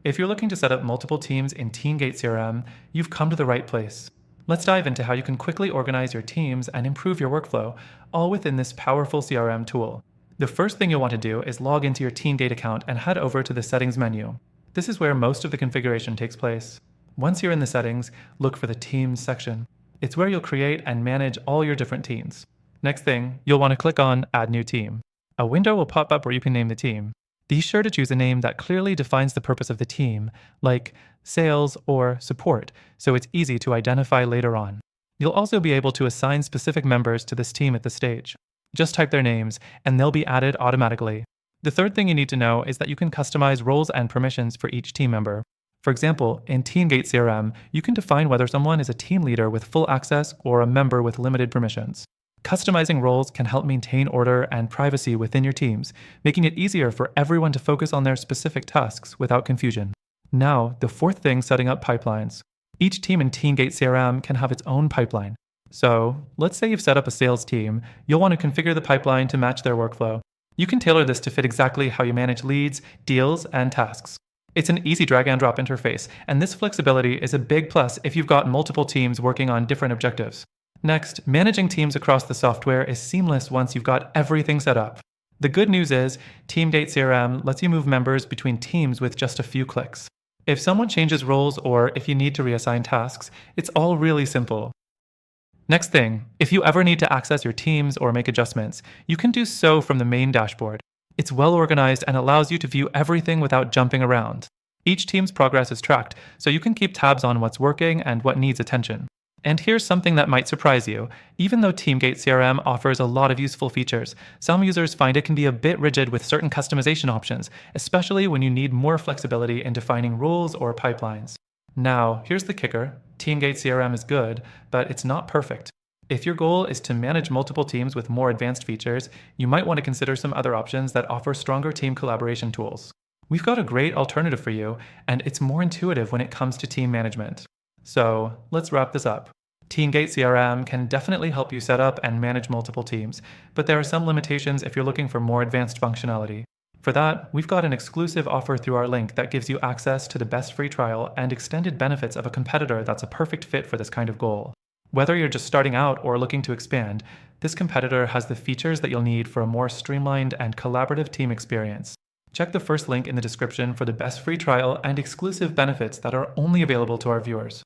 If you're looking to set up multiple teams in TeamGate CRM, you've come to the right place. Let's dive into how you can quickly organize your teams and improve your workflow, all within this powerful CRM tool. The first thing you'll want to do is log into your TeamGate account and head over to the Settings menu. This is where most of the configuration takes place. Once you're in the settings, look for the Teams section. It's where you'll create and manage all your different teams. Next thing, you'll want to click on Add New Team. A window will pop up where you can name the team. Be sure to choose a name that clearly defines the purpose of the team, like sales or support, so it's easy to identify later on. You'll also be able to assign specific members to this team at this stage. Just type their names, and they'll be added automatically. The third thing you need to know is that you can customize roles and permissions for each team member. For example, in TeamGate CRM, you can define whether someone is a team leader with full access or a member with limited permissions. Customizing roles can help maintain order and privacy within your teams, making it easier for everyone to focus on their specific tasks without confusion. Now, the fourth thing, setting up pipelines. Each team in TeamGate CRM can have its own pipeline. So, let's say you've set up a sales team, you'll want to configure the pipeline to match their workflow. You can tailor this to fit exactly how you manage leads, deals, and tasks. It's an easy drag and drop interface, and this flexibility is a big plus if you've got multiple teams working on different objectives. Next, managing teams across the software is seamless once you've got everything set up. The good news is, TeamGate CRM lets you move members between teams with just a few clicks. If someone changes roles or if you need to reassign tasks, it's all really simple. Next thing, if you ever need to access your teams or make adjustments, you can do so from the main dashboard. It's well organized and allows you to view everything without jumping around. Each team's progress is tracked, so you can keep tabs on what's working and what needs attention. And here's something that might surprise you. Even though TeamGate CRM offers a lot of useful features, some users find it can be a bit rigid with certain customization options, especially when you need more flexibility in defining rules or pipelines. Now, here's the kicker. TeamGate CRM is good, but it's not perfect. If your goal is to manage multiple teams with more advanced features, you might want to consider some other options that offer stronger team collaboration tools. We've got a great alternative for you, and it's more intuitive when it comes to team management. So, let's wrap this up. TeamGate CRM can definitely help you set up and manage multiple teams, but there are some limitations if you're looking for more advanced functionality. For that, we've got an exclusive offer through our link that gives you access to the best free trial and extended benefits of a competitor that's a perfect fit for this kind of goal. Whether you're just starting out or looking to expand, this competitor has the features that you'll need for a more streamlined and collaborative team experience. Check the first link in the description for the best free trial and exclusive benefits that are only available to our viewers.